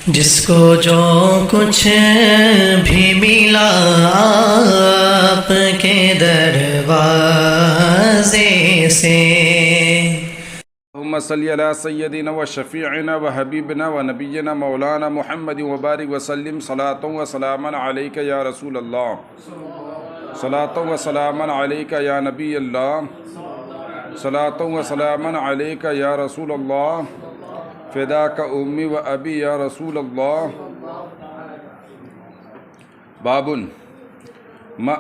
جس کو جو کچھ بھی ملا آپ کے دروازے سے، اللهم صل على سيدنا وشفيعنا وحبيبنا ونبينا مولانا محمد وبارك وسلم صلاة وسلاما عليك يا رسول الله، صلاة وسلاما عليك يا نبي الله، صلاة وسلاما عليك يا رسول الله، فداك أمي وأبي يا رسول الله. باب ما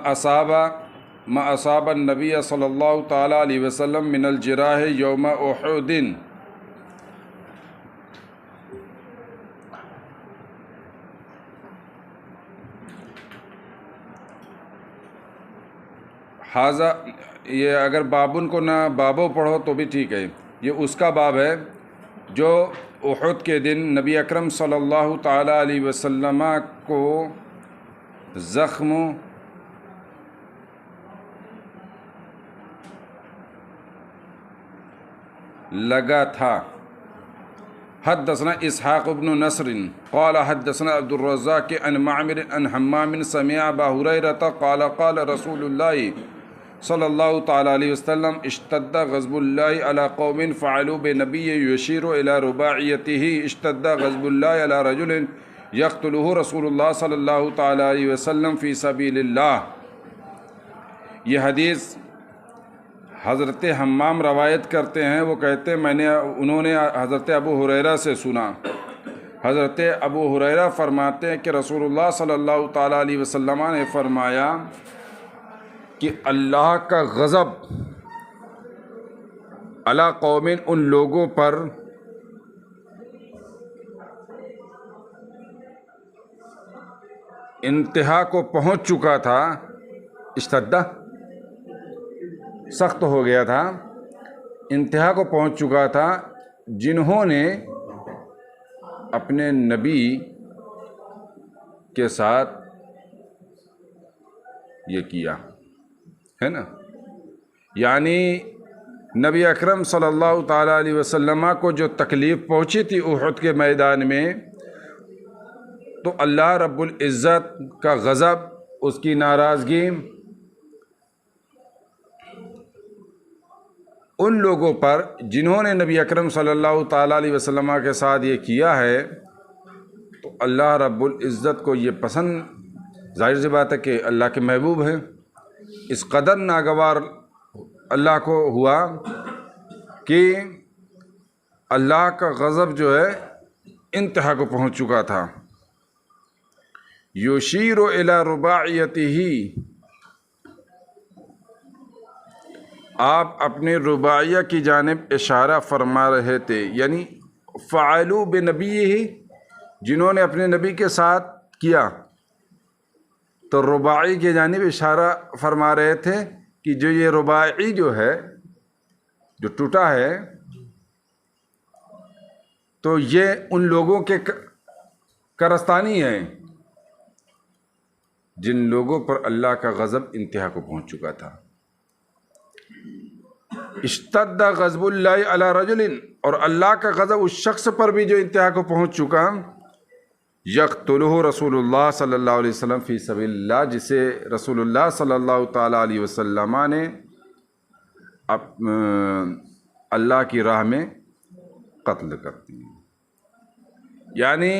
أصاب النبي صلی اللہ تعالیٰ علیہ وسلم من الجراح یوم احد. حاضہ یہ اگر بابن کو نہ بابو پڑھو تو بھی ٹھیک ہے، یہ اس کا باب ہے جو احد کے دن نبی اکرم صلی اللہ تعالیٰ علیہ وسلم کو زخم لگا تھا. حدثنا اسحاق بن نصر قال حدثنا عبد الرزاق عن معمر عن حمام سمع ابا هريرة قال قال رسول الله صلی اللہ تعالیٰ علیہ وسلم اشتد غضب اللہ علی قوم فعلوا بنبی یشیر الی رباعیتہ اشتد غضب اللہ علی رجل یقتلہ رسول اللہ صلی اللہ تعالیٰ علیہ وسلم فی سبیل اللہ. یہ حدیث حضرت حمام روایت کرتے ہیں. وہ کہتے ہیں انہوں نے حضرت ابو ہریرہ سے سنا. حضرت ابو ہریرہ فرماتے ہیں کہ رسول اللہ صلی اللہ تعالیٰ علیہ وسلم نے فرمایا کہ اللہ کا غضب علی قوم ان لوگوں پر انتہا کو پہنچ چکا تھا. اشتدہ سخت ہو گیا تھا، انتہا کو پہنچ چکا تھا، جنہوں نے اپنے نبی کے ساتھ یہ کیا ہے نا. یعنی نبی اکرم صلی اللہ تعالیٰ علیہ وسلم کو جو تکلیف پہنچی تھی احد کے میدان میں، تو اللہ رب العزت کا غضب، اس کی ناراضگی ان لوگوں پر جنہوں نے نبی اکرم صلی اللہ تعالیٰ علیہ وسلم کے ساتھ یہ کیا ہے، تو اللہ رب العزت کو یہ پسند، ظاہر سی بات ہے کہ اللہ کے محبوب ہیں. اس قدر ناگوار اللہ کو ہوا کہ اللہ کا غضب جو ہے انتہا کو پہنچ چکا تھا. یشیر الی رباعیتہ، آپ اپنے رباعیہ کی جانب اشارہ فرما رہے تھے. یعنی فعلوا بنبیہ، جنہوں نے اپنے نبی کے ساتھ کیا، تو رباعی کی جانب اشارہ فرما رہے تھے کہ جو یہ رباعی جو ہے، جو ٹوٹا ہے، تو یہ ان لوگوں کے کارستانی ہے جن لوگوں پر اللہ کا غضب انتہا کو پہنچ چکا تھا. اشتد غضب اللہ علی رجل، اور اللہ کا غضب اس شخص پر بھی جو انتہا کو پہنچ چکا، یقتلہ رسول اللہ صلی اللہ علیہ وسلم فی سبیل اللہ، جسے رسول اللہ صلی اللہ تعالیٰ علیہ وسلم نے اللہ کی راہ میں قتل کر دیا. یعنی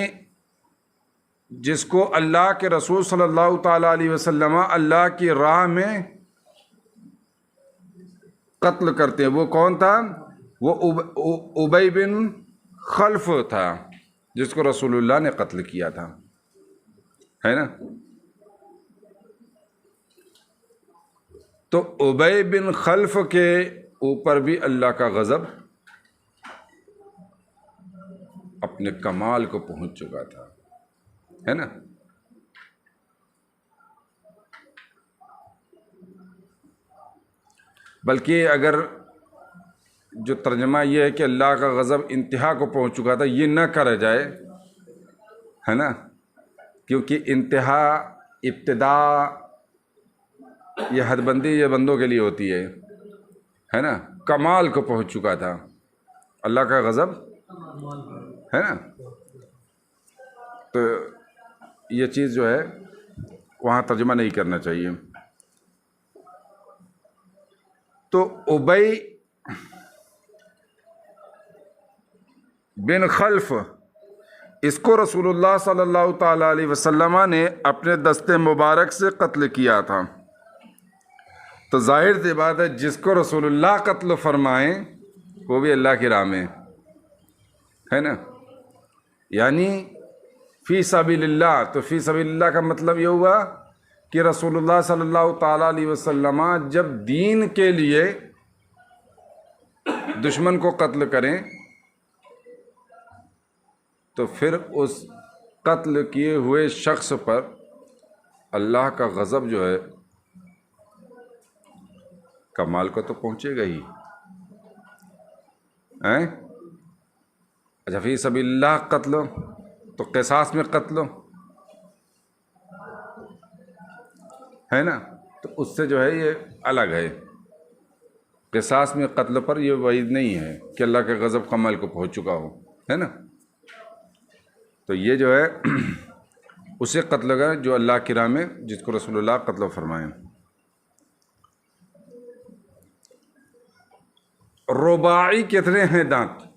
جس کو اللہ کے رسول صلی اللہ تعالیٰ علیہ وسلم اللہ کی راہ میں قتل کرتے ہیں، وہ کون تھا؟ وہ ابی بن خلف تھا، جس کو رسول اللہ نے قتل کیا تھا، ہے نا. تو ابی بن خلف کے اوپر بھی اللہ کا غضب اپنے کمال کو پہنچ چکا تھا، ہے نا. بلکہ اگر جو ترجمہ یہ ہے کہ اللہ کا غضب انتہا کو پہنچ چکا تھا، یہ نہ کرا جائے، ہے نا، کیونکہ انتہا، ابتدا، یہ حد بندی یہ بندوں کے لیے ہوتی ہے نا. کمال کو پہنچ چکا تھا اللہ کا غضب، ہے نا. تو یہ چیز جو ہے وہاں ترجمہ نہیں کرنا چاہیے. تو ابی بن خلف اس کو رسول اللہ صلی اللہ تعالیٰ علیہ وسلم نے اپنے دست مبارک سے قتل کیا تھا. تو ظاہر سی بات ہے جس کو رسول اللہ قتل فرمائیں وہ بھی اللہ کی راہ میں ہے نا. یعنی فی سبیل اللہ. تو فی سبیل اللہ کا مطلب یہ ہوا کہ رسول اللہ صلی اللہ تعالیٰ علیہ وسلم جب دین کے لیے دشمن کو قتل کریں تو پھر اس قتل کیے ہوئے شخص پر اللہ کا غضب جو ہے کمال کو تو پہنچے گا ہی. اچھا فی سبیل اللہ قتل تو قصاص میں قتل ہے نا. تو اس سے جو ہے یہ الگ ہے. قصاص میں قتل پر یہ وعید نہیں ہے کہ اللہ کے غضب کمال کو پہنچ چکا ہو ہے نا. تو یہ جو ہے اسے قتل کریں جو اللہ کی راہ میں جس کو رسول اللہ قتل فرمائیں. رباعی کتنے ہیں دانت؟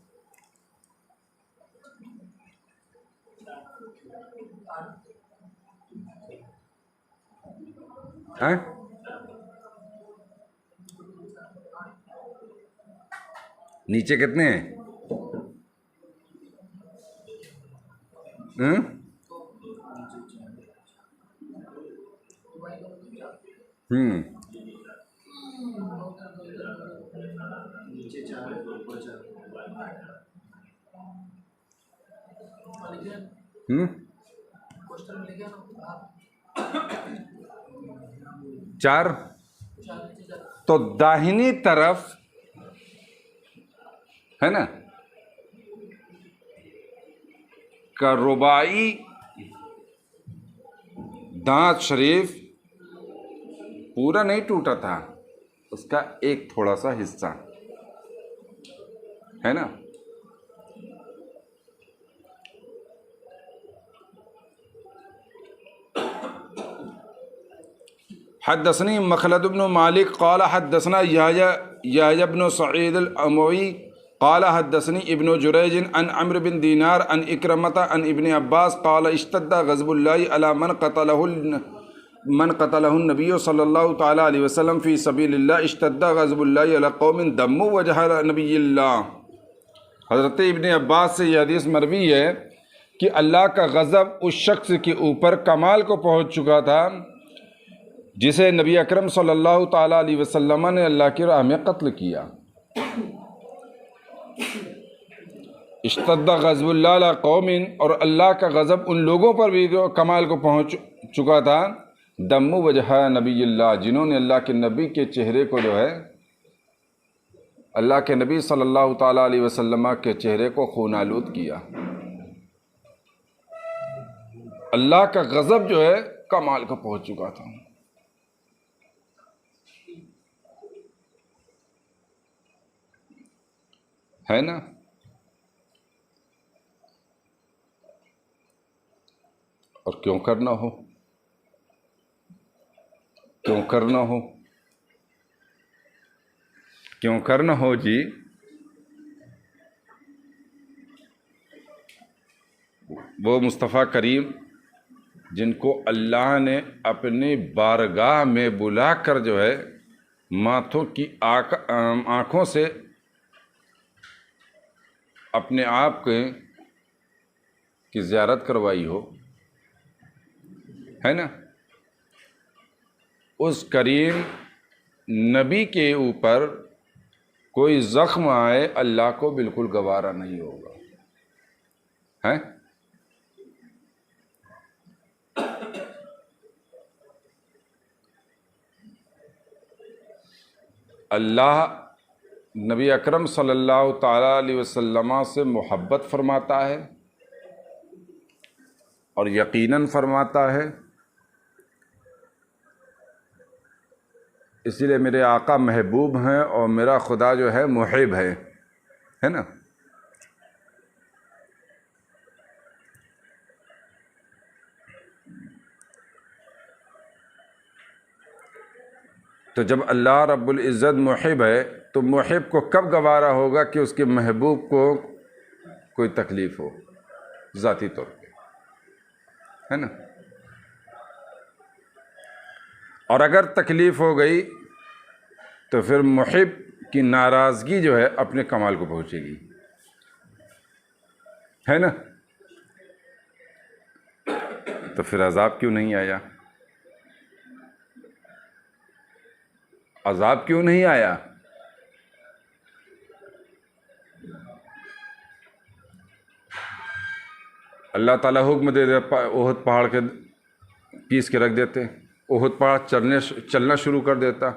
نیچے کتنے ہیں؟ چار. تو داہنی طرف ہے نا کا رباعی دانت شریف پورا نہیں ٹوٹا تھا، اس کا ایک تھوڑا سا حصہ ہے نا. حدثني مخلد بن مالك قال حدثنا يحيى بن سعيد الأموي قال حدثني ابن جريج عن عمرو بن دينار عن إكرمة عن ابن عباس قال اشتد غضب الله على من قتله النبي صلى الله تعالى عليه وسلم في سبيل الله اشتد غضب الله على قوم دموا وجه نبي الله. حضرت ابن عباس سے یہ حدیث مروی ہے کہ اللہ کا غضب اس شخص کے اوپر کمال کو پہنچ چکا تھا جسے نبی اکرم صلی اللہ تعالیٰ علیہ وسلم نے اللہ کی راہ میں قتل کیا. اشتد غضب اللہ علی قوم، اور اللہ کا غضب ان لوگوں پر بھی کمال کو پہنچ چکا تھا دموا وجہ نبی اللہ، جنہوں نے اللہ کے نبی کے چہرے کو جو ہے اللہ کے نبی صلی اللہ تعالیٰ علیہ وسلم کے چہرے کو خون آلود کیا. اللہ کا غضب جو ہے کمال کو پہنچ چکا تھا. ہے نا. اور کیوں کرنا ہو، کیوں کرنا ہو، کیوں کرنا ہو جی. وہ مصطفیٰ کریم جن کو اللہ نے اپنی بارگاہ میں بلا کر جو ہے ماتھوں کی آنکھوں سے اپنے آپ کی زیارت کروائی ہو ہے نا. اس کریم نبی کے اوپر کوئی زخم آئے اللہ کو بالکل گوارا نہیں ہوگا ہے. اللہ نبی اکرم صلی اللہ تعالیٰ علیہ وسلم سے محبت فرماتا ہے اور یقیناً فرماتا ہے. اسی لیے میرے آقا محبوب ہیں اور میرا خدا جو ہے محب ہے نا. تو جب اللہ رب العزت محب ہے تو محب کو کب گوارا ہوگا کہ اس کے محبوب کو کوئی تکلیف ہو ذاتی طور پہ، ہے نا؟ اور اگر تکلیف ہو گئی تو پھر محب کی ناراضگی جو ہے اپنے کمال کو پہنچے گی، ہے نا؟ تو پھر عذاب کیوں نہیں آیا؟ عذاب کیوں نہیں آیا؟ اللہ تعالیٰ حکم دے دے احد پہاڑ کے پیس کے رکھ دیتے، احد پہاڑ چلنا شروع کر دیتا،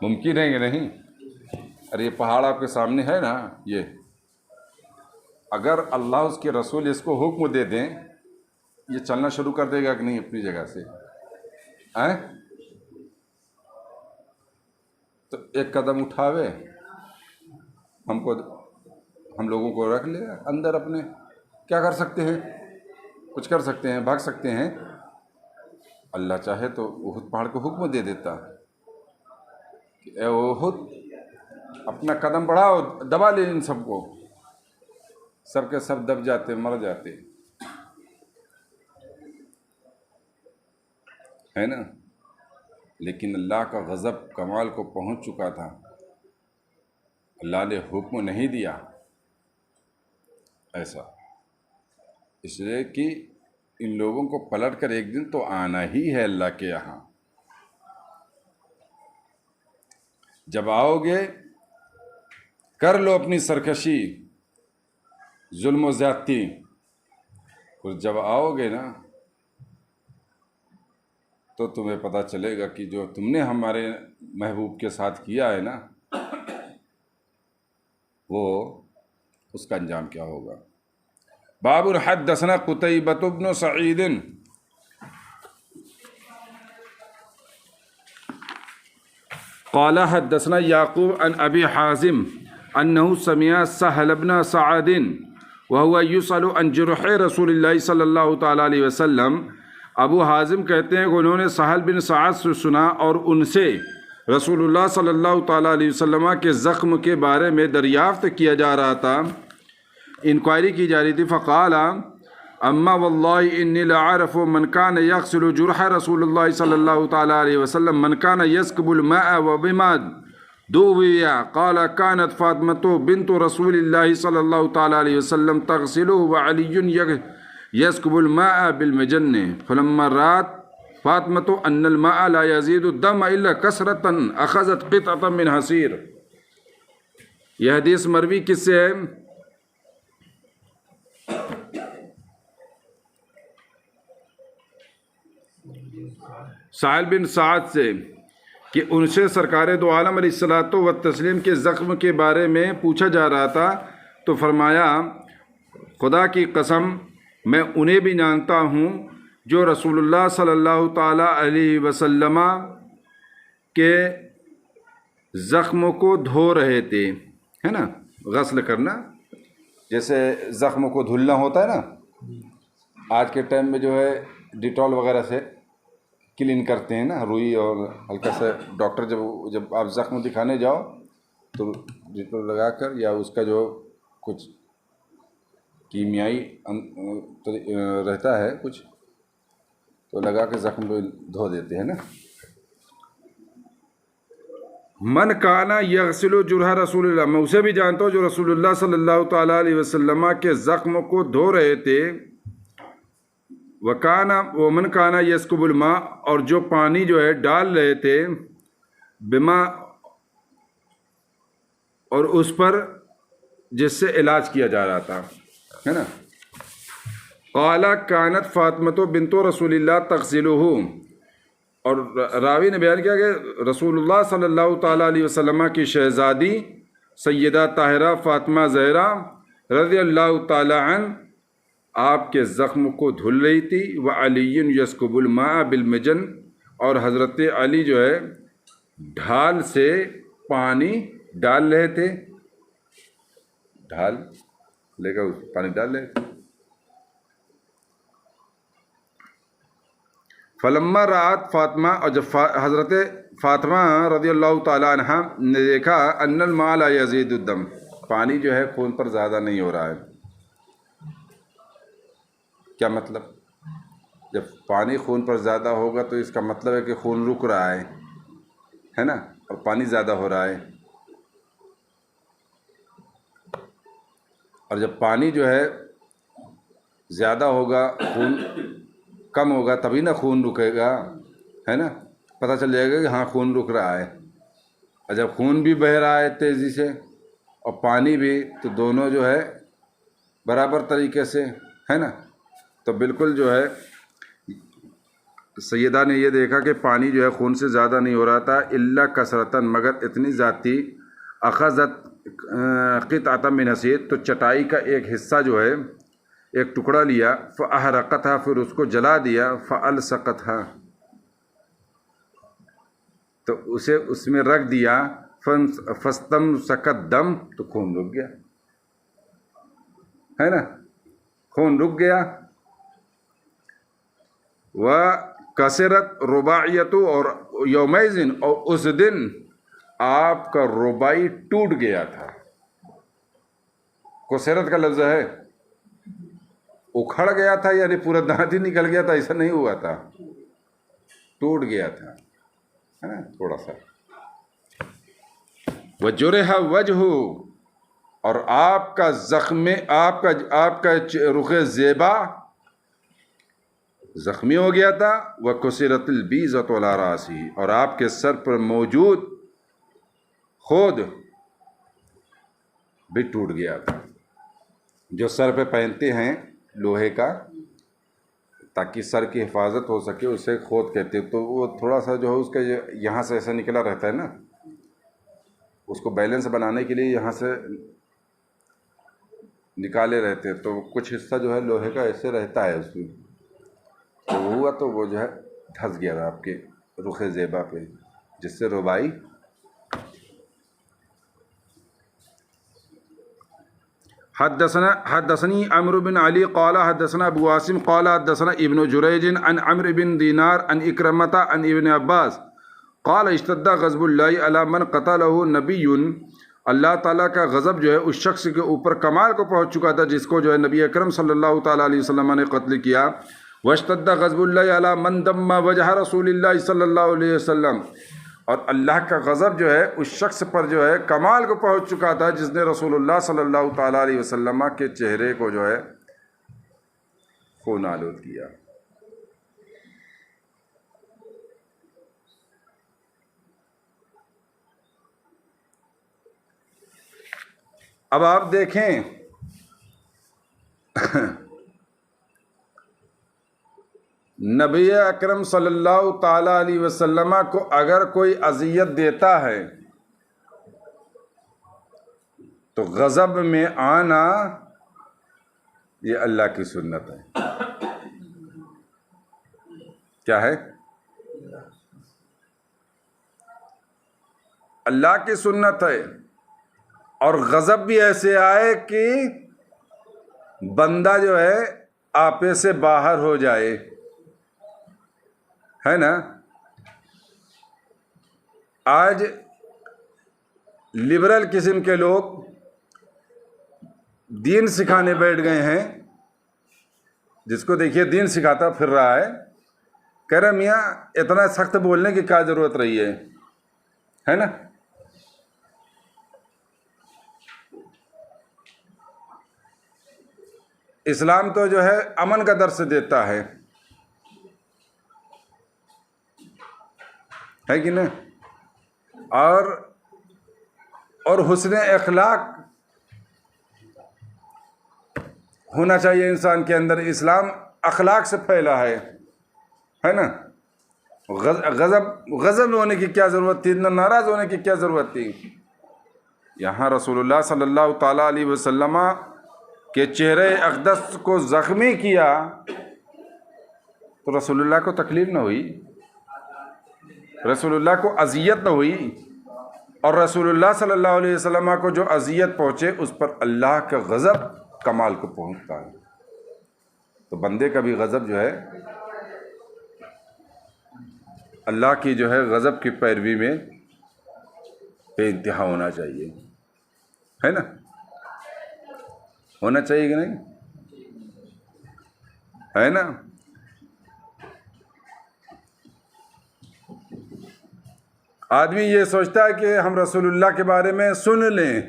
ممکن ہے کہ نہیں؟ ارے یہ پہاڑ آپ کے سامنے ہے نا، یہ اگر اللہ اس کے رسول اس کو حکم دے دیں یہ چلنا شروع کر دے گا کہ نہیں اپنی جگہ سے؟ تو ایک قدم اٹھاوے ہم لوگوں کو رکھ لے اندر اپنے، کیا کر سکتے ہیں؟ کچھ کر سکتے ہیں؟ بھاگ سکتے ہیں؟ اللہ چاہے تو احد پہاڑ کو حکم دے دیتا کہ اے احد اپنا قدم بڑھاؤ، دبا لے ان سب کو، سب کے سب دب جاتے، مر جاتے، ہے نا؟ لیکن اللہ کا غضب کمال کو پہنچ چکا تھا، اللہ نے حکم نہیں دیا ایسا، اس لیے کہ ان لوگوں کو پلٹ کر ایک دن تو آنا ہی ہے اللہ کے یہاں۔ جب آؤ گے کر لو اپنی سرکشی، ظلم و زیادتی، اور جب آؤ گے نا تو تمہیں پتہ چلے گا کہ جو تم نے ہمارے محبوب کے ساتھ کیا ہے نا وہ اس کا انجام کیا ہوگا۔ باب حدثنا قتيبة بن سعيد قال حدثنا يعقوب عن أبي حازم أنه سمع سهل بن سعد وهو يسأل عن جرح رسول الله صلی اللہ تعالیٰ علیہ وسلم۔ ابو حازم کہتے ہیں کہ انہوں نے سہل بن سعد سے سنا اور ان سے رسول اللہ صلی اللہ تعالیٰ علیہ وسلم کے زخم کے بارے میں دریافت کیا جا رہا تھا، انکوائری کی جا رہی تھی۔ فقال اما واللہ انی لعارف من کان یغسل جرح رسول اللہ صلی اللہ تعالیٰ علیہ وسلم من کان یسکب الماء وبما دوی قال كانت فاطمة بنت رسول اللہ صلی اللہ تعالیٰ علیہ وسلم تغسله وعلی يسكب الماء بالمجن فلما رأت فاطمة أن الماء لا يزيد الدم إلا كثرة أخذت قطعة من حصير۔ یہ حدیث مروی کس سے ہے؟ سہل بن سعد سے، کہ ان سے سرکار دو عالم علیہ الصلوۃ والتسلیم کے زخم کے بارے میں پوچھا جا رہا تھا، تو فرمایا خدا کی قسم میں انہیں بھی جانتا ہوں جو رسول اللہ صلی اللہ تعالیٰ علیہ وسلم کے زخموں کو دھو رہے تھے، ہے نا؟ غسل کرنا جیسے زخموں کو دھلنا ہوتا ہے نا، آج کے ٹائم میں جو ہے ڈیٹول وغیرہ سے کلین کرتے ہیں نا، روئی اور ہلکا سا، ڈاکٹر جب آپ زخم دکھانے جاؤ تو ڈیٹول لگا کر یا اس کا جو کچھ کیمیائی رہتا ہے کچھ تو لگا کے زخم پہ دھو دیتے ہیں نا۔ من کانا یغسل جرح رسول اللہ، میں اسے بھی جانتا ہوں جو رسول اللہ صلی اللہ تعالیٰ علیہ وسلم کے زخم کو دھو رہے تھے، ومن کانا یسکب الماء، اور جو پانی جو ہے ڈال رہے تھے، بما، اور اس پر جس سے علاج کیا جا رہا تھا، ہے نا۔ قال کانت فاطمہ بنت رسول اللہ تغسلہ، اور راوی نے بیان کیا کہ رسول اللہ صلی اللہ تعالیٰ علیہ وسلم کی شہزادی سیدہ طاہرہ فاطمہ زہرا رضی اللہ تعالیٰ عنہ آپ کے زخم کو دھل رہی تھی، وعلی یسکب الماء بالمجن، اور حضرت علی جو ہے ڈھال سے پانی ڈال رہے تھے، ڈھال لے کر پانی ڈال رہے تھے۔ فلما رات فاطمہ، اور جب حضرت فاطمہ رضی اللہ تعالیٰ عنہ نے دیکھا ان الماء لا یزید الدم، پانی جو ہے خون پر زیادہ نہیں ہو رہا ہے. کیا مطلب؟ جب پانی خون پر زیادہ ہوگا تو اس کا مطلب ہے کہ خون رک رہا ہے نا، اور پانی زیادہ ہو رہا ہے. اور جب پانی جو ہے زیادہ ہوگا، خون کم ہوگا، تبھی نا خون رکے گا، ہے نا، پتہ چل جائے گا کہ ہاں خون رک رہا ہے. اور جب خون بھی بہہ رہا ہے تیزی سے اور پانی بھی، تو دونوں جو ہے برابر طریقے سے، ہے نا. تو بالکل جو ہے سیدہ نے یہ دیکھا کہ پانی جو ہے خون سے زیادہ نہیں ہو رہا تھا، الا کثرتاً، مگر اتنی ذاتی، اخذت قطعۃ من حصیر، تو چٹائی کا ایک حصہ جو ہے، ایک ٹکڑا لیا، فاحرقتھا، پھر اس کو جلا دیا، فالصقتھا، تو اسے اس میں رکھ دیا، فاستمسک الدم، تو خون رک گیا، ہے نا، خون رک گیا. وَكَسِرَتْ رُبَاعِيَّتُ، اور یومئذ، اور اس دن آپ کا رباعی ٹوٹ گیا تھا. کسرت کا لفظ ہے، اکھڑ گیا تھا، یعنی پورا دانت ہی نکل گیا تھا، ایسا نہیں ہوا تھا، ٹوٹ گیا تھا، ہے نا، تھوڑا سا. وَجُرِحَ وَجْهُ، اور آپ کا زخم، آپ کا رخ زیبا زخمی ہو گیا تھا. وَكُسِرَتِ الْبِيضَةُ عَلَى رَأْسِهِ، اور آپ کے سر پر موجود خود بھی ٹوٹ گیا تھا. جو سر پہ پہنتے ہیں لوہے کا تاکہ سر کی حفاظت ہو سکے، اسے خود کہتے ہیں. تو وہ تھوڑا سا جو ہے اس کا یہاں سے ایسا نکلا رہتا ہے نا، اس کو بیلنس بنانے کے لیے یہاں سے نکالے رہتے ہیں، تو کچھ حصہ جو ہے لوہے کا ایسے رہتا ہے اس میں. تو وہ ہوا تو وہ جو ہے دھس گیا تھا آپ کے رخ زیبا پہ، جس سے ربائی. حدثني عمرو بن علي قال حدثنا ابو عاصم قال حدثنا ابن جريج عن عمرو بن دينار عن إكرمة عن ابن عباس قال اشتد غضب الله على من قتله نبي، اللہ تعالیٰ کا غضب جو ہے اس شخص کے اوپر کمال کو پہنچ چکا تھا جس کو جو ہے نبی اکرم صلی اللہ تعالیٰ علیہ وسلم نے قتل کیا. واشتد غضب اللہ علی من دم وجہ رسول اللہ صلی اللہ علیہ وسلم، اور اللہ کا غضب جو ہے اس شخص پر جو ہے کمال کو پہنچ چکا تھا جس نے رسول اللہ صلی اللہ تعالیٰ علیہ وسلم کے چہرے کو جو ہے خون آلود کیا. اب آپ دیکھیں نبی اکرم صلی اللہ تعالیٰ علیہ وسلم کو اگر کوئی اذیت دیتا ہے تو غضب میں آنا یہ اللہ کی سنت ہے. کیا ہے؟ اللہ کی سنت ہے. اور غضب بھی ایسے آئے کہ بندہ جو ہے آپے سے باہر ہو جائے، ہے نا. آج لبرل قسم کے لوگ دین سکھانے بیٹھ گئے ہیں، جس کو دیکھیے دین سکھاتا پھر رہا ہے، کہہ رہے میاں اتنا سخت بولنے کی کیا ضرورت رہی ہے نا. اسلام تو جو ہے امن کا درس دیتا ہے کہ نہیں، اور حسن اخلاق ہونا چاہیے انسان کے اندر. اسلام اخلاق سے پھیلا ہے نا. غضب ہونے کی کیا ضرورت تھی، نہ ناراض ہونے کی کیا ضرورت تھی. یہاں رسول اللہ صلی اللہ تعالیٰ علیہ وسلم کے چہرے اقدس کو زخمی کیا تو رسول اللہ کو تکلیف نہ ہوئی، رسول اللہ کو اذیت نہ ہوئی. اور رسول اللہ صلی اللہ علیہ وسلم کو جو اذیت پہنچے اس پر اللہ کا غضب کمال کو پہنچتا ہے. تو بندے کا بھی غضب جو ہے اللہ کی جو ہے غضب کی پیروی میں بے انتہا ہونا چاہیے، ہے نا؟ ہونا چاہیے کہ نہیں؟ ہے نا؟ آدمی یہ سوچتا ہے کہ ہم رسول اللہ کے بارے میں سن لیں.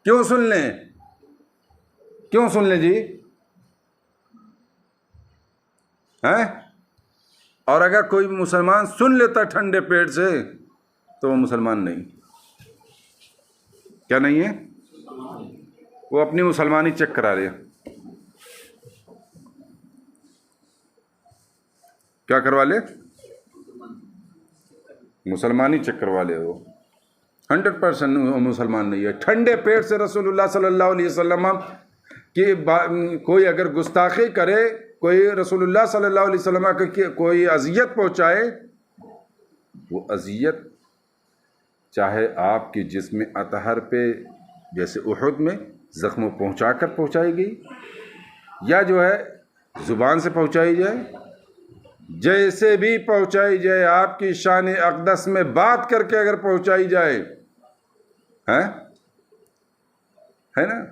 کیوں سن لیں؟ کیوں سن لیں جی؟ ہیں؟ اور اگر کوئی مسلمان سن لیتا ٹھنڈے پیٹ سے تو وہ مسلمان نہیں. کیا نہیں ہے؟ وہ اپنی مسلمانی چیک کرا رہے. کیا کروا لے؟ مسلمانی چیک کروا لے. وہ 100% مسلمان نہیں ہے. ٹھنڈے پیٹ سے رسول اللہ صلی اللہ علیہ وسلم کی کوئی اگر گستاخی کرے، کوئی رسول اللہ صلی اللہ علیہ وسلم کی کوئی اذیت پہنچائے، وہ اذیت چاہے آپ کی جسم اطہر پہ جیسے احد میں زخم پہنچا کر پہنچائی گئی، یا جو ہے زبان سے پہنچائی جائے، جیسے بھی پہنچائی جائے، آپ کی شان اقدس میں بات کر کے اگر پہنچائی جائے، ہے نا،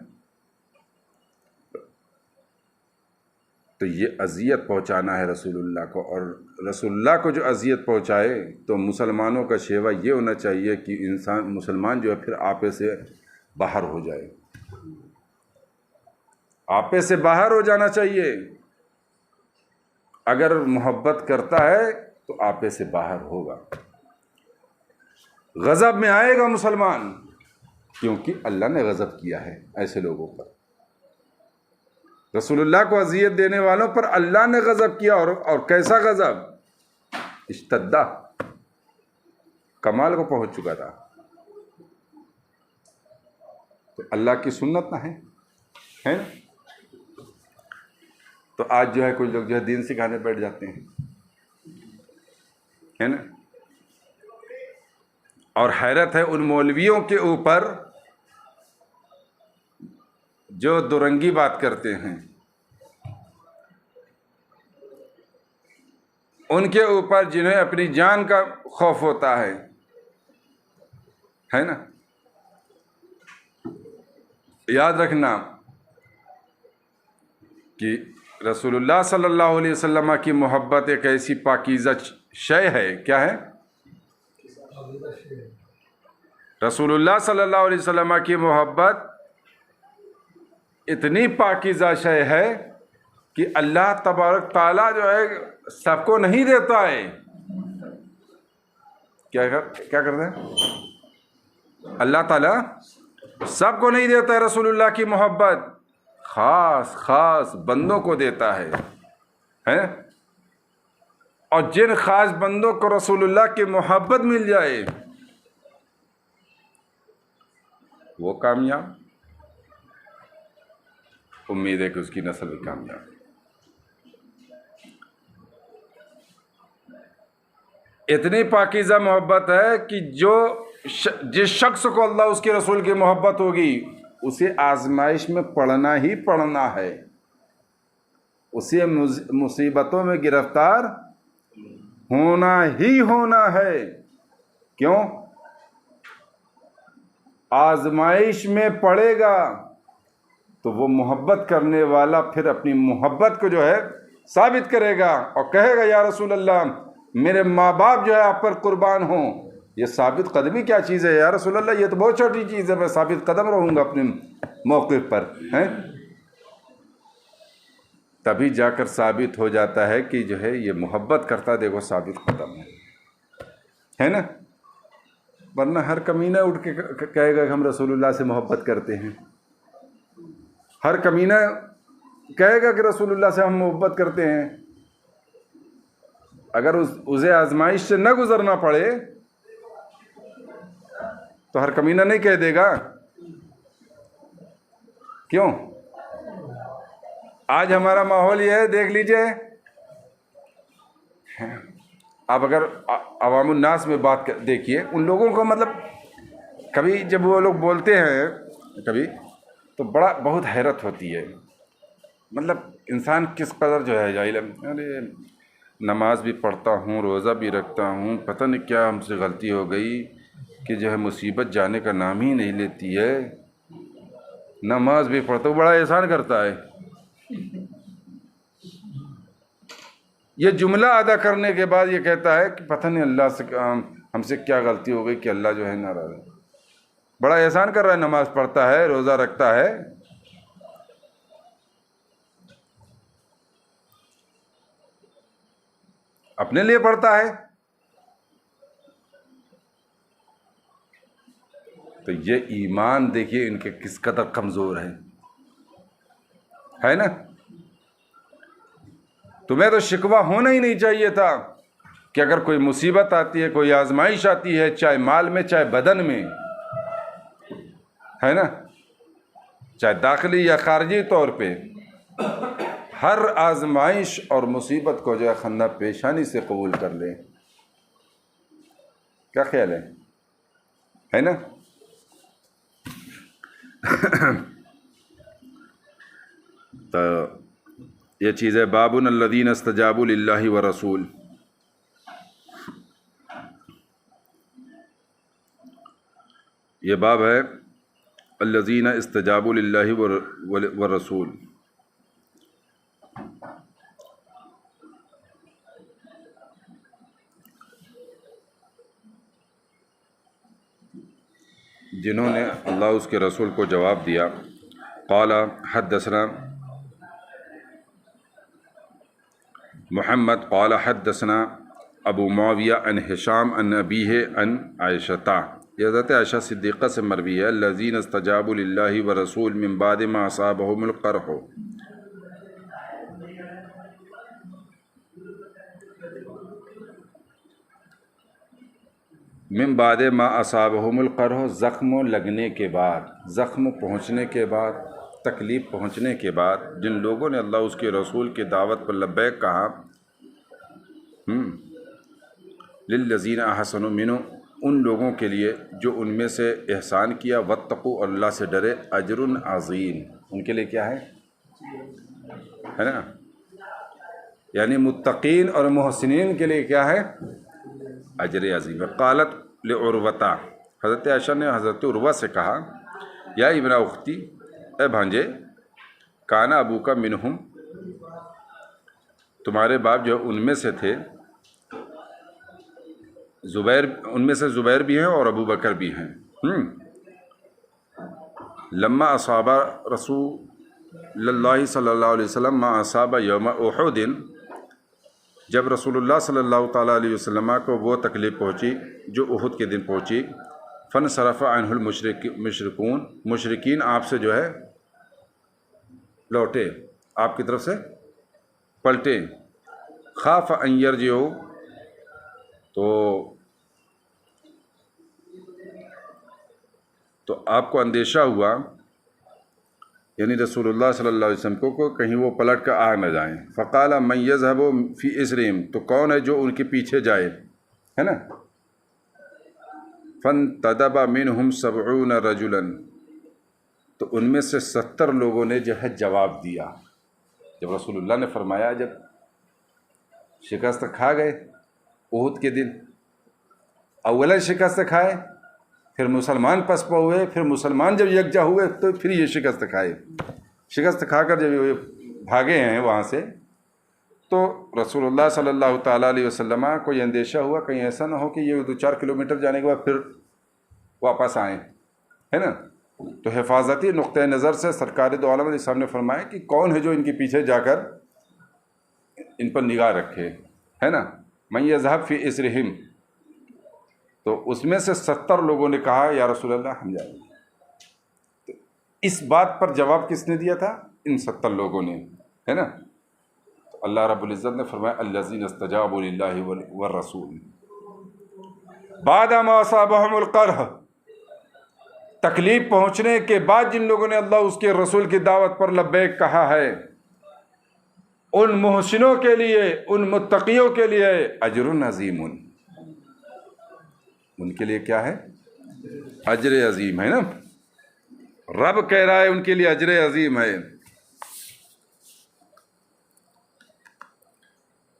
تو یہ اذیت پہنچانا ہے رسول اللہ کو. اور رسول اللہ کو جو اذیت پہنچائے تو مسلمانوں کا شیوا یہ ہونا چاہیے کہ مسلمان جو ہے پھر آپے سے باہر ہو جائے. آپے سے باہر ہو جانا چاہیے. اگر محبت کرتا ہے تو آپے سے باہر ہوگا. غضب میں آئے گا مسلمان، کیونکہ اللہ نے غضب کیا ہے ایسے لوگوں پر. رسول اللہ کو اذیت دینے والوں پر اللہ نے غضب کیا. اور کیسا غضب؟ اشتدہ، کمال کو پہنچ چکا تھا. تو اللہ کی سنت نہ ہے نا؟ تو آج جو ہے کچھ لوگ جو ہے دین سکھانے بیٹھ جاتے ہیں، ہے نا. اور حیرت ہے ان مولویوں کے اوپر جو دورنگی بات کرتے ہیں، ان کے اوپر جنہیں اپنی جان کا خوف ہوتا ہے نا. یاد رکھنا کہ رسول اللہ صلی اللہ علیہ وسلم کی محبت ایک ایسی پاکیزہ شے ہے. کیا ہے؟ رسول اللہ صلی اللہ علیہ وسلم کی محبت اتنی پاکیزہ شے ہے کہ اللہ تبارک تعالیٰ جو ہے سب کو نہیں دیتا ہے. کیا کرتے ہیں؟ اللہ تعالیٰ سب کو نہیں دیتا ہے رسول اللہ کی محبت، خاص بندوں کو دیتا ہے. اور جن خاص بندوں کو رسول اللہ کی محبت مل جائے وہ کامیاب. امید ہے کہ اس کی نسل بھی کامیاب. اتنی پاکیزہ محبت ہے کہ جس شخص کو اللہ اس کے رسول کی محبت ہوگی اسے آزمائش میں پڑنا ہی پڑنا ہے، اسے مصیبتوں میں گرفتار ہونا ہی ہونا ہے. کیوں؟ آزمائش میں پڑے گا تو وہ محبت کرنے والا پھر اپنی محبت کو جو ہے ثابت کرے گا اور کہے گا یا رسول اللہ میرے ماں باپ جو ہے آپ پر قربان ہوں. یہ ثابت قدمی کیا چیز ہے یا رسول اللہ؟ یہ تو بہت چھوٹی چیز ہے، میں ثابت قدم رہوں گا اپنے موقف پر. تبھی جا کر ثابت ہو جاتا ہے کہ جو ہے یہ محبت کرتا، دیکھو ثابت قدم ہے نا. ورنہ ہر کمینہ اٹھ کے کہے گا کہ ہم رسول اللہ سے محبت کرتے ہیں. ہر کمینہ کہے گا کہ رسول اللہ سے ہم محبت کرتے ہیں. اگر اسے آزمائش سے نہ گزرنا پڑے تو ہر کمینہ نہیں کہہ دے گا. کیوں؟ آج ہمارا ماحول یہ ہے، دیکھ لیجئے. آپ اگر عوام الناس میں بات دیکھیے، ان لوگوں کو مطلب کبھی جب وہ لوگ بولتے ہیں کبھی تو بہت حیرت ہوتی ہے. مطلب انسان کس قدر جو ہے جاہل ہے. نماز بھی پڑھتا ہوں، روزہ بھی رکھتا ہوں، پتہ نہیں کیا ہم سے غلطی ہو گئی کہ جو ہے مصیبت جانے کا نام ہی نہیں لیتی ہے۔ نماز بھی پڑھتا ہوں، بڑا احسان کرتا ہے۔ یہ جملہ ادا کرنے کے بعد یہ کہتا ہے کہ پتہ نہیں اللہ سے ہم سے کیا غلطی ہو گئی کہ اللہ جو ہے ناراض ہے۔ بڑا احسان کر رہا ہے، نماز پڑھتا ہے، روزہ رکھتا ہے، اپنے لیے پڑھتا ہے۔ تو یہ ایمان دیکھیے ان کے کس قدر کمزور ہے نا۔ تمہیں تو شکوہ ہونا ہی نہیں چاہیے تھا کہ اگر کوئی مصیبت آتی ہے، کوئی آزمائش آتی ہے، چاہے مال میں چاہے بدن میں، ہے نا، چاہے داخلی یا خارجی طور پہ، ہر آزمائش اور مصیبت کو جو ہے خندہ پیشانی سے قبول کر لیں۔ کیا خیال ہے نا؟ تو یہ چیز ہے۔ باب الذین استجابوا للہ والرسول، یہ باب ہے الذین استجابوا للہ والرسول۔ جنہوں نے اللہ اس کے رسول کو جواب دیا۔ قال حدثنا محمد قال حدثنا ابو معاویہ عن ہشام عن ابیہ عن عائشہ، یہ حضرت عائشہ صدیقہ سے مروی ہے۔ الذین استجابوا للہ ورسول من بعد ما اصابہم القرح، من بعد ما اصابہم القرح، زخم لگنے کے بعد، زخم پہنچنے کے بعد، تکلیف پہنچنے کے بعد، جن لوگوں نے اللہ اس کے رسول کی دعوت پر لبیک کہا، للذین احسنوا منہم، ان لوگوں کے لیے جو ان میں سے احسان کیا، واتقوا، اللہ سے ڈرے، اجر عظیم، ان کے لیے کیا ہے نا، یعنی متقین اور محسنین کے لیے کیا ہے؟ اجر عظیم۔ قالت لعروہ، حضرت عائشہ نے حضرت عروہ سے کہا، یا ابن اختی، اے بھانجے، کانا ابو کا منہم، تمہارے باپ جو ان میں سے تھے، زبیر، ان میں سے زبیر بھی ہیں اور ابو بکر بھی ہیں۔ لما اصاب رسول اللہ صلی اللہ علیہ وسلم ما اصاب یوم احد، جب رسول اللہ صلی اللہ تعالیٰ علیہ وسلم کو وہ تکلیف پہنچی جو احد کے دن پہنچی، فانصرف عنہ المشرکون، مشرکین آپ سے جو ہے لوٹے، آپ کی طرف سے پلٹے، خاف ان یرجعوا، تو آپ کو اندیشہ ہوا، یعنی رسول اللہ صلی اللہ علیہ وسلم کو کہیں وہ پلٹ کر آ نہ جائیں۔ فقال من یذهب فی اسرہم، تو کون ہے جو ان کے پیچھے جائے، ہے نا۔ فانتدب منہم 70 رجلا، تو ان میں سے 70 لوگوں نے جو ہے جواب دیا۔ جب رسول اللہ نے فرمایا، جب شکست کھا گئے احد کے دن، اولا شکست کھائے، پھر مسلمان پسپا ہوئے، پھر مسلمان جب یکجا ہوئے تو پھر یہ شکست کھائے۔ شکست کھا کر جب یہ بھاگے ہیں وہاں سے، تو رسول اللہ صلی اللہ تعالیٰ علیہ وسلم کو یہ اندیشہ ہوا کہیں ایسا نہ ہو کہ یہ 2-4 کلومیٹر جانے کے بعد پھر واپس آئیں، ہے نا۔ تو حفاظتی نقطۂ نظر سے سرکار دو عالم علیہ السلام نے فرمایا کہ کون ہے جو ان کے پیچھے جا کر ان پر نگاہ رکھے، ہے نا۔ من یذهب فی اسرہم، تو اس میں سے 70 لوگوں نے کہا یا رسول اللہ ہم جائیں گے۔ تو اس بات پر جواب کس نے دیا تھا؟ ان 70 لوگوں نے، ہے نا۔ تو اللہ رب العزت نے فرمایا الذین استجابوا للہ والرسول بعد ما اصابہم القرح، تکلیف پہنچنے کے بعد جن لوگوں نے اللہ اس کے رسول کی دعوت پر لبیک کہا ہے، ان محسنوں کے لیے، ان متقیوں کے لیے اجر عظیم، ان کے لیے کیا ہے؟ اجر عظیم، ہے نا۔ رب کہہ رہا ہے ان کے لیے اجر عظیم ہے۔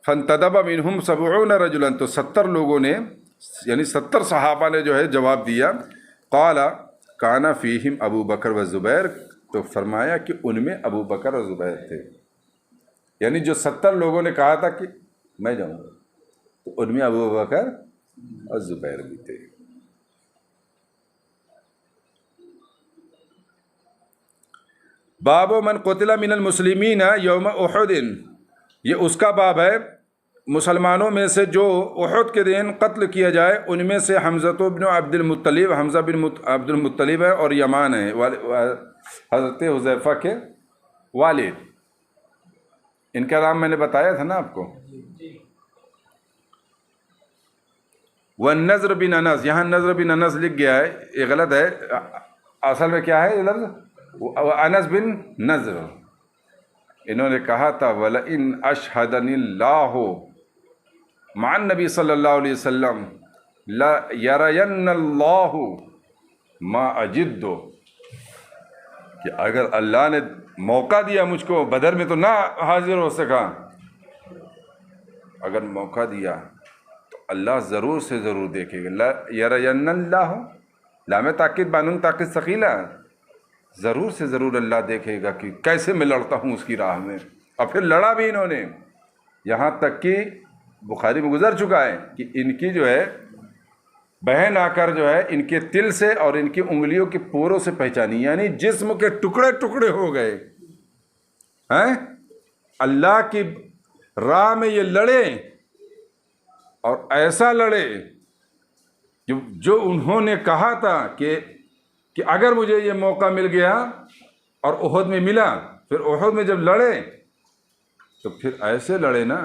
فانتدب منہم 70 رجلا، تو 70 لوگوں نے یعنی 70 صحابہ نے جو ہے جواب دیا. قال کان فیہم ابو بکر و زبیر، تو فرمایا کہ ان میں ابو بکر اور زبیر تھے. یعنی جو 70 لوگوں نے کہا تھا کہ میں جاؤں گا، تو ان میں ابو بکر اور زبیر بھی تھے. باب من قتل من المسلمین یوم احد، یہ اس کا باب ہے مسلمانوں میں سے جو احد کے دن قتل کیا جائے. ان میں سے حمزہ بن عبد المطلب، حمزہ بن عبد المطلب ہے، اور یمان ہے حضرت حذیفہ کے والد. ان کا نام میں نے بتایا تھا نا آپ کو. والنضر بن انس، یہاں نضر بن انس لکھ گیا ہے، یہ غلط ہے. اصل میں کیا ہے یہ لفظ؟ انس بن نضر. انہوں نے کہا تھا وَلَئِنْ أَشْهَدَنِ اللَّهُ مع النبی صلی اللہ علیہ وسلم لَيَرَيَنَّ اللَّهُ مَا أَجِدُّ، کہ اگر اللہ نے موقع دیا مجھ کو، بدر میں تو نہ حاضر ہو سکا، اگر موقع دیا تو اللہ ضرور سے ضرور دیکھے گا. لَيَرَيَنَّ اللَّهُ، لام تاکید بانون تاکید ثقیلہ، ضرور سے ضرور اللہ دیکھے گا کہ کیسے میں لڑتا ہوں اس کی راہ میں. اور پھر لڑا بھی انہوں نے، یہاں تک کہ بخاری میں گزر چکا ہے کہ ان کی جو ہے بہن آ کر جو ہے ان کے تل سے اور ان کی انگلیوں کے پوروں سے پہچانی، یعنی جسم کے ٹکڑے ٹکڑے ہو گئے ہیں. اللہ کی راہ میں یہ لڑے اور ایسا لڑے جو انہوں نے کہا تھا کہ اگر مجھے یہ موقع مل گیا، اور احد میں ملا. پھر احد میں جب لڑے تو پھر ایسے لڑے نا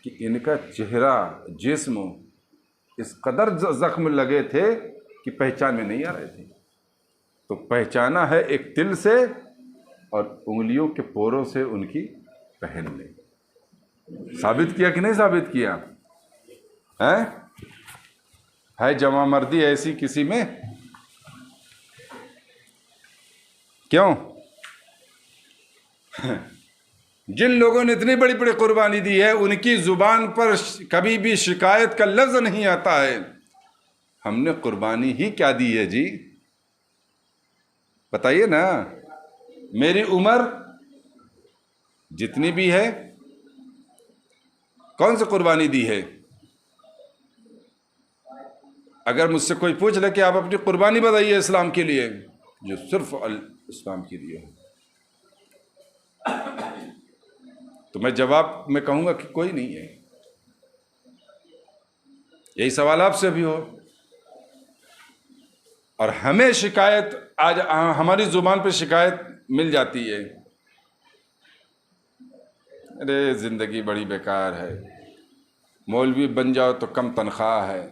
کہ ان کا چہرہ جسم اس قدر زخم لگے تھے کہ پہچان میں نہیں آ رہے تھے. تو پہچانا ہے ایک تل سے اور انگلیوں کے پوروں سے ان کی پہن نے. ثابت کیا کہ نہیں ثابت کیا ہے جمع مردی ایسی کسی میں؟ کیوں؟ جن لوگوں نے اتنی بڑی بڑی قربانی دی ہے ان کی زبان پر کبھی بھی شکایت کا لفظ نہیں آتا ہے. ہم نے قربانی ہی کیا دی ہے جی؟ بتائیے نا. میری عمر جتنی بھی ہے کون سی قربانی دی ہے؟ اگر مجھ سے کوئی پوچھ لے کہ آپ اپنی قربانی بتائیے اسلام کے لیے، جو صرف اسلام کے لیے ہے، تو میں جواب میں کہوں گا کہ کوئی نہیں ہے. یہی سوال آپ سے بھی ہو. اور ہمیں شکایت آج ہماری زبان پہ شکایت مل جاتی ہے، ارے زندگی بڑی بیکار ہے، مولوی بن جاؤ تو کم تنخواہ ہے،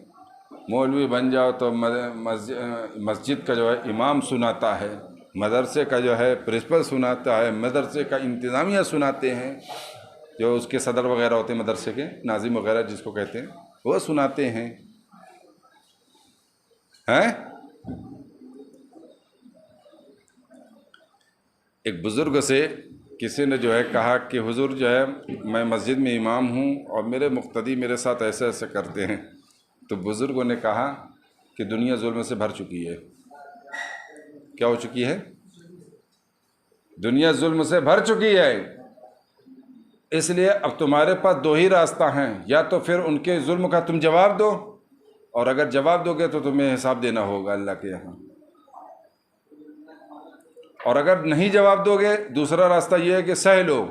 مولوی بن جاؤ تو مسجد کا جو ہے امام سناتا ہے، مدرسے کا جو ہے پرنسپل سناتا ہے، مدرسے کا انتظامیہ سناتے ہیں، جو اس کے صدر وغیرہ ہوتے ہیں مدرسے کے، ناظم وغیرہ جس کو کہتے ہیں، وہ سناتے ہیں. ایک بزرگ سے کسی نے جو ہے کہا کہ حضور جو ہے میں مسجد میں امام ہوں اور میرے مقتدی میرے ساتھ ایسے ایسے کرتے ہیں. تو بزرگوں نے کہا کہ دنیا ظلم سے بھر چکی ہے. کیا ہو چکی ہے؟ دنیا ظلم سے بھر چکی ہے. اس لیے اب تمہارے پاس دو ہی راستہ ہیں، یا تو پھر ان کے ظلم کا تم جواب دو، اور اگر جواب دو گے تو تمہیں حساب دینا ہوگا اللہ کے یہاں، اور اگر نہیں جواب دو گے دوسرا راستہ یہ ہے کہ سہ لو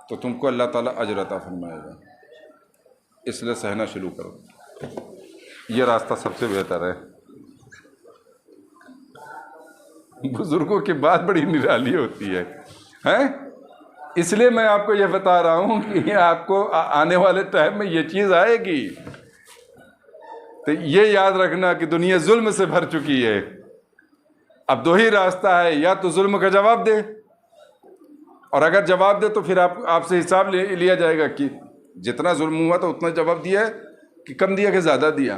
تو تم کو اللہ تعالیٰ اجر عطا فرمائے گا. اس لیے سہنا شروع کرو. یہ راستہ سب سے بہتر ہے. بزرگوں کی بات بڑی نرالی ہوتی ہے. اس لیے میں آپ کو یہ بتا رہا ہوں کہ آپ کو آنے والے ٹائم میں یہ چیز آئے گی تو یہ یاد رکھنا کہ دنیا ظلم سے بھر چکی ہے. اب دو ہی راستہ ہے، یا تو ظلم کا جواب دے، اور اگر جواب دے تو پھر آپ سے حساب لیا جائے گا کہ جتنا ظلم ہوا تو اتنا جواب دیا کہ کم دیا کہ زیادہ دیا،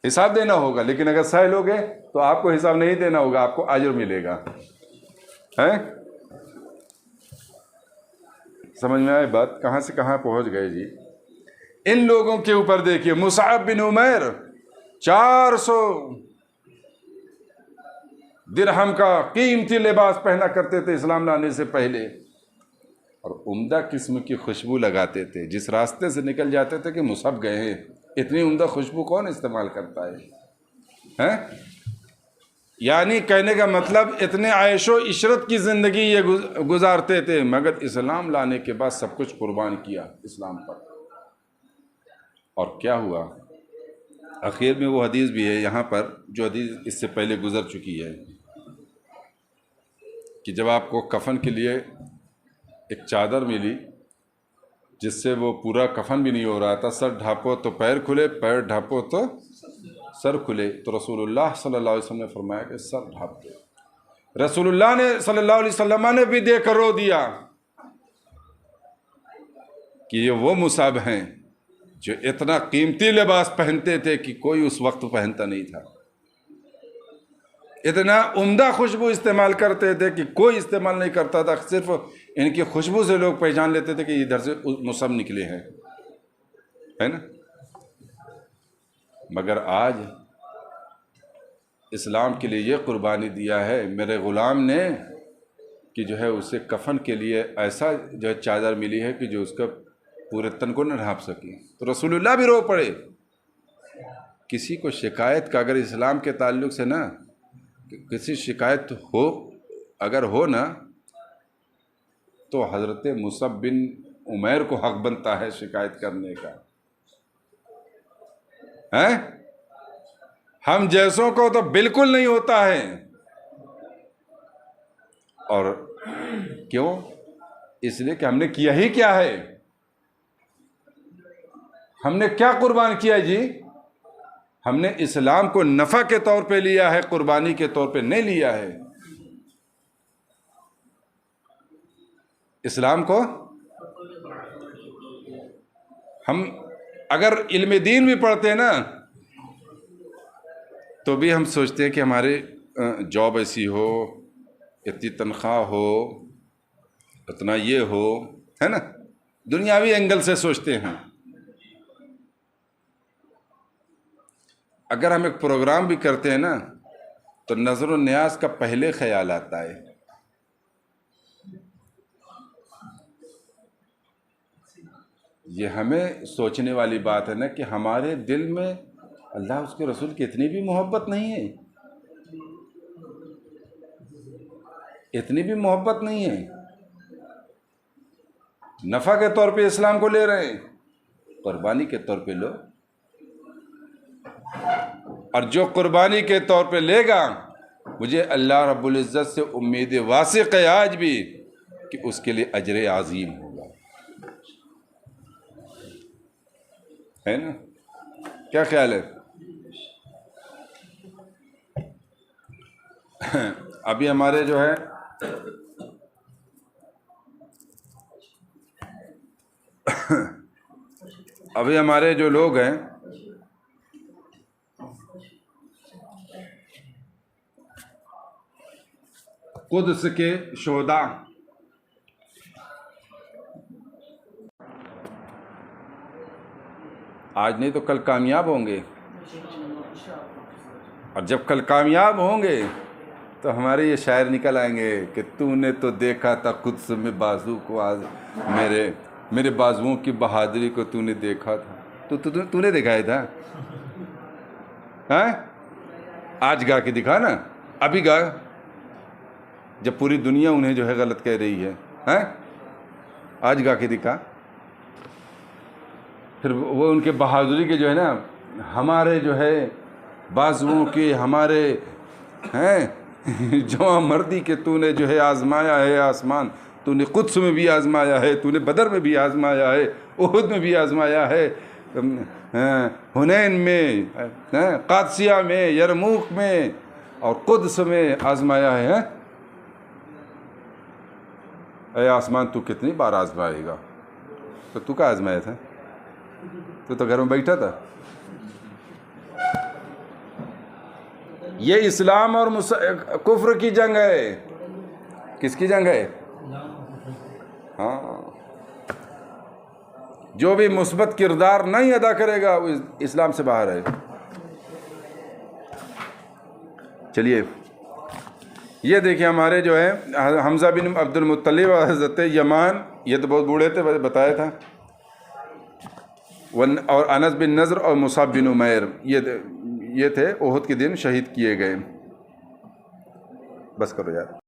حساب دینا ہوگا. لیکن اگر سہ لوگے تو آپ کو حساب نہیں دینا ہوگا، آپ کو اجر ملے گا. سمجھ میں آئی بات؟ کہاں سے کہاں پہنچ گئے جی. ان لوگوں کے اوپر دیکھیے، مصعب بن عمیر 400 درہم کا قیمتی لباس پہنا کرتے تھے اسلام لانے سے پہلے، اور عمدہ قسم کی خوشبو لگاتے تھے. جس راستے سے نکل جاتے تھے کہ مصعب گئے ہیں، اتنی عمدہ خوشبو کون استعمال کرتا ہے؟ یعنی کہنے کا مطلب اتنے عیش و عشرت کی زندگی یہ گزارتے تھے، مگر اسلام لانے کے بعد سب کچھ قربان کیا اسلام پر. اور کیا ہوا آخر میں؟ وہ حدیث بھی ہے یہاں پر، جو حدیث اس سے پہلے گزر چکی ہے، کہ جب آپ کو کفن کے لیے ایک چادر ملی جس سے وہ پورا کفن بھی نہیں ہو رہا تھا، سر ڈھانپو تو پیر کھلے، پیر ڈھانپو تو سر کھلے، تو رسول اللہ صلی اللہ علیہ وسلم نے فرمایا کہ سر ڈھانپ دو. رسول اللہ نے صلی اللہ علیہ وسلم نے بھی دیکھ کر رو دیا کہ یہ وہ مصعب ہیں جو اتنا قیمتی لباس پہنتے تھے کہ کوئی اس وقت پہنتا نہیں تھا، اتنا عمدہ خوشبو استعمال کرتے تھے کہ کوئی استعمال نہیں کرتا تھا. صرف ان کی خوشبو سے لوگ پہچان لیتے تھے کہ ادھر سے مصعب نکلے ہیں، ہے نا. مگر آج اسلام کے لیے یہ قربانی دیا ہے میرے غلام نے کہ جو ہے اسے کفن کے لیے ایسا جو ہے چادر ملی ہے کہ جو اس کا پورے تن کو نہ ڈھانپ سکی. تو رسول اللہ بھی رو پڑے. کسی کو شکایت کا اگر اسلام کے تعلق سے نا کسی شکایت ہو اگر ہو نا تو حضرت مصعب بن عمیر کو حق بنتا ہے شکایت کرنے کا. ہم جیسوں کو تو بالکل نہیں ہوتا ہے. اور کیوں؟ اس لیے کہ ہم نے کیا ہی کیا ہے، ہم نے کیا قربان کیا جی؟ ہم نے اسلام کو نفع کے طور پہ لیا ہے، قربانی کے طور پہ نہیں لیا ہے. اسلام کو ہم اگر علم دین بھی پڑھتے ہیں نا تو بھی ہم سوچتے ہیں کہ ہمارے جاب ایسی ہو، اتنی تنخواہ ہو، اتنا یہ ہو، ہے نا، دنیاوی اینگل سے سوچتے ہیں. اگر ہم ایک پروگرام بھی کرتے ہیں نا تو نظر و نیاز کا پہلے خیال آتا ہے. یہ ہمیں سوچنے والی بات ہے نا کہ ہمارے دل میں اللہ اس کے رسول کی اتنی بھی محبت نہیں ہے، اتنی بھی محبت نہیں ہے. نفع کے طور پہ اسلام کو لے رہے ہیں، قربانی کے طور پہ لو. اور جو قربانی کے طور پہ لے گا مجھے اللہ رب العزت سے امید واثق ہے آج بھی کہ اس کے لیے اجر عظیم ہوگا، ہے نا. کیا خیال ہے؟ ابھی ہمارے جو ہے ابھی ہمارے جو لوگ ہیں قدس کے شہداء، آج نہیں تو کل کامیاب ہوں گے، اور جب کل کامیاب ہوں گے تو ہمارے یہ شاعر نکل آئیں گے کہ تو نے تو دیکھا تھا قدس میں بازو کو، آج میرے بازوؤں کی بہادری کو تو نے دیکھا تھا. تو نے دکھایا تھا، ہاں؟ آج گا کے دکھا نا، ابھی گا جب پوری دنیا انہیں جو ہے غلط کہہ رہی ہے، ہاں؟ آج گا کے دکھا. پھر وہ ان کے بہادری کے جو ہے نا، ہمارے جو ہے بازوؤں کی، ہمارے ہیں جواں مردی کے تو نے جو ہے آزمایا ہے آسمان، تو نے قدس میں بھی آزمایا ہے، تو نے بدر میں بھی آزمایا ہے، احد میں بھی آزمایا ہے، حنین میں، قادسیہ میں، یرموک میں اور قدس میں آزمایا ہے. اے آسمان تو کتنی بار آزمائے گا؟ تو کیا آزمایا تھا؟ تو گھر میں بیٹھا تھا. یہ اسلام اور کفر کی جنگ ہے. کس کی جنگ ہے؟ ہاں، جو بھی مثبت کردار نہیں ادا کرے گا وہ اسلام سے باہر ہے۔ چلیے یہ دیکھیں ہمارے جو ہے حمزہ بن عبد المطلب اور حضرت یمان، یہ تو بہت بوڑھے تھے، بتایا تھا، اور انس بن نضر اور مصعب بن عمیر، یہ تھے احد کے دن شہید کیے گئے۔ بس کرو یار۔